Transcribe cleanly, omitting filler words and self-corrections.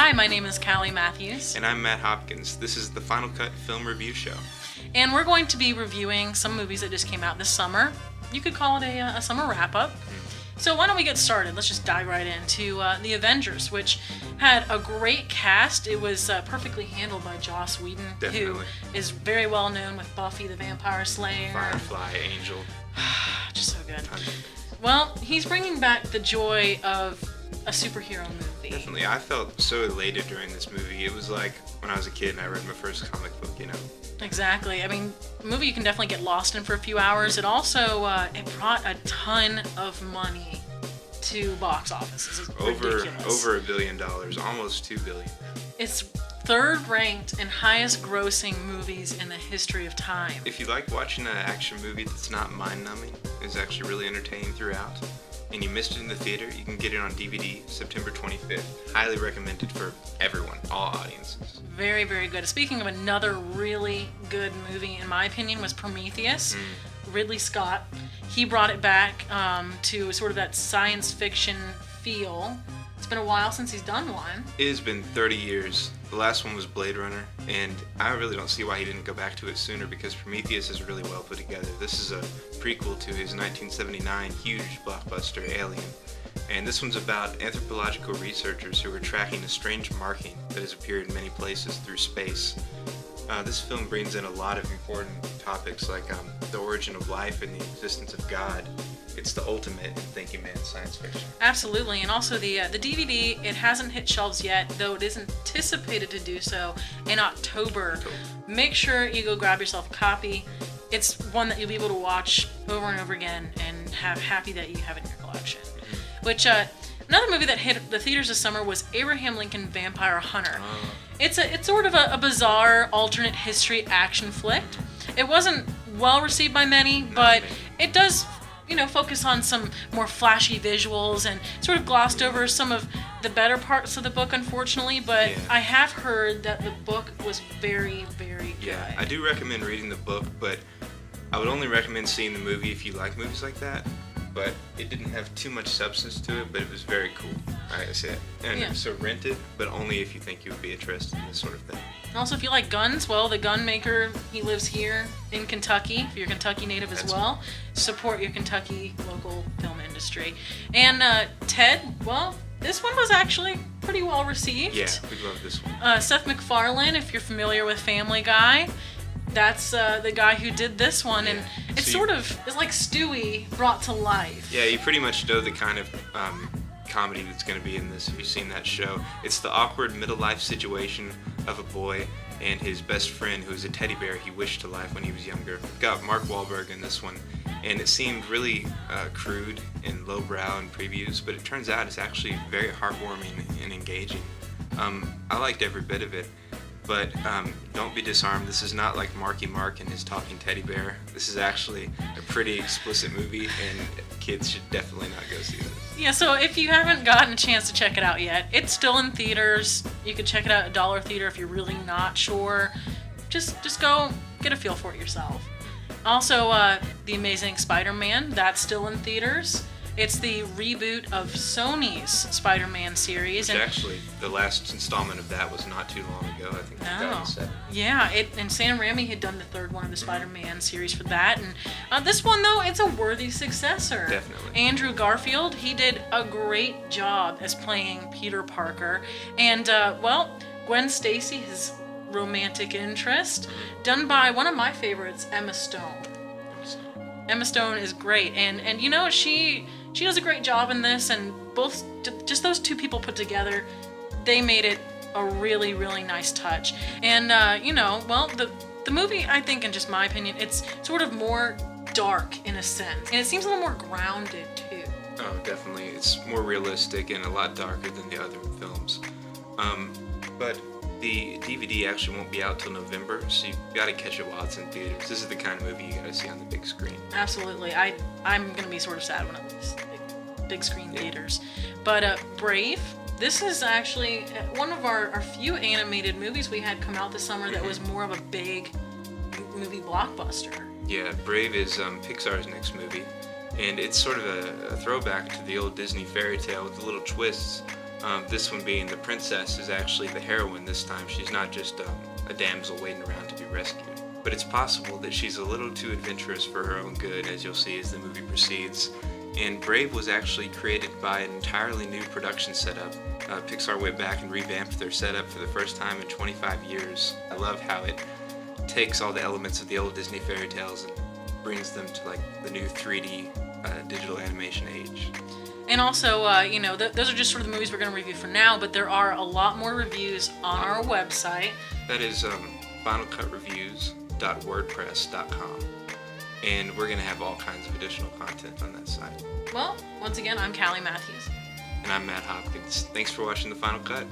Hi, my name is Callie Matthews. And I'm Matt Hopkins. This is the Final Cut Film Review Show. And we're going to be reviewing some movies that just came out this summer. You could call it a summer wrap-up. So why don't we get started? Let's just dive right into The Avengers, which had a great cast. It was perfectly handled by Joss Whedon, Definitely. who is very well known with Buffy the Vampire Slayer. Firefly, Angel. Just so good. Tons of things. Well, he's bringing back the joy of a superhero movie. Definitely. I felt so elated during this movie. It was like when I was a kid and I read my first comic book, you know. Exactly. I mean, a movie you can definitely get lost in for a few hours. It also it brought a ton of money to box offices. It's ridiculous. Over $1 billion, almost $2 billion. It's third ranked and highest grossing movies in the history of time. If you like watching an action movie that's not mind-numbing, it's actually really entertaining throughout, and you missed it in the theater, you can get it on DVD September 25th. Highly recommended for everyone, all audiences. Very, very good. Speaking of another really good movie, in my opinion, was Prometheus. Ridley Scott. He brought it back to sort of that science fiction feel. It's been a while since he's done one. It has been 30 years. The last one was Blade Runner, and I really don't see why he didn't go back to it sooner, because Prometheus is really well put together. This is a prequel to his 1979 huge blockbuster, Alien. And this one's about anthropological researchers who are tracking a strange marking that has appeared in many places through space. This film brings in a lot of important topics like the origin of life and the existence of God. It's the ultimate in thinking man science fiction. Absolutely, and also the DVD, it hasn't hit shelves yet, though it is anticipated to do so in October. Make sure you go grab yourself a copy. It's one that you'll be able to watch over and over again and have happy that you have it in your collection. Which, another movie that hit the theaters this summer was Abraham Lincoln Vampire Hunter. It's sort of a bizarre alternate history action flick. It wasn't well received by many, but it does, focus on some more flashy visuals and sort of glossed over some of the better parts of the book, unfortunately. But Yeah. I have heard that the book was very, very good. Yeah, I do recommend reading the book, but I would only recommend seeing the movie if you like movies like that. But it didn't have too much substance to it, but it was very cool. I said, and so rent it, but only if you think you would be interested in this sort of thing. And also, if you like guns, well, the gun maker, he lives here in Kentucky. If you're a Kentucky native as well, support your Kentucky local film industry. And Ted, well, this one was actually pretty well received. Yeah, we love this one. Seth MacFarlane, if you're familiar with Family Guy, that's the guy who did this one, and it's it's like Stewie brought to life. Yeah, you pretty much know the kind of comedy that's going to be in this if you've seen that show. It's the awkward middle-life situation of a boy and his best friend who is a teddy bear he wished to life when he was younger. Got Mark Wahlberg in this one, and it seemed really crude and lowbrow in previews, but it turns out it's actually very heartwarming and engaging. I liked every bit of it. But don't be disarmed. This is not like Marky Mark and his talking teddy bear. This is actually a pretty explicit movie, and kids should definitely not go see this. Yeah, so if you haven't gotten a chance to check it out yet, it's still in theaters. You could check it out at Dollar Theater if you're really not sure. Just go get a feel for it yourself. Also, The Amazing Spider-Man, that's still in theaters. It's the reboot of Sony's Spider-Man series. Which actually, the last installment of that was not too long ago, I think 2007. Yeah, and Sam Raimi had done the third one of the Spider-Man series for that. And this one, though, it's a worthy successor. Definitely. Andrew Garfield, he did a great job as playing Peter Parker. And, Gwen Stacy, his romantic interest, done by one of my favorites, Emma Stone. Emma Stone is great, and she does a great job in this, and just those two people put together, they made it a really, really nice touch. And the movie, I think, in just my opinion, it's sort of more dark in a sense, and it seems a little more grounded too. Oh, definitely. It's more realistic and a lot darker than the other films. But the DVD actually won't be out till November, so you've got to catch it while it's in theaters. This is the kind of movie you got to see on the big screen. Absolutely. I'm going to be sort of sad when it leaves big screen theaters. But Brave, this is actually one of our few animated movies we had come out this summer that was more of a big movie blockbuster. Yeah, Brave is Pixar's next movie, and it's sort of a throwback to the old Disney fairy tale with the little twists. This one being the princess is actually the heroine this time. She's not just a damsel waiting around to be rescued. But it's possible that she's a little too adventurous for her own good, as you'll see as the movie proceeds. And Brave was actually created by an entirely new production setup. Pixar went back and revamped their setup for the first time in 25 years. I love how it takes all the elements of the old Disney fairy tales and brings them to like the new 3D digital animation age. And also, those are just sort of the movies we're going to review for now, but there are a lot more reviews on our website. That is finalcutreviews.wordpress.com. And we're going to have all kinds of additional content on that site. Well, once again, I'm Callie Matthews. And I'm Matt Hopkins. Thanks for watching The Final Cut.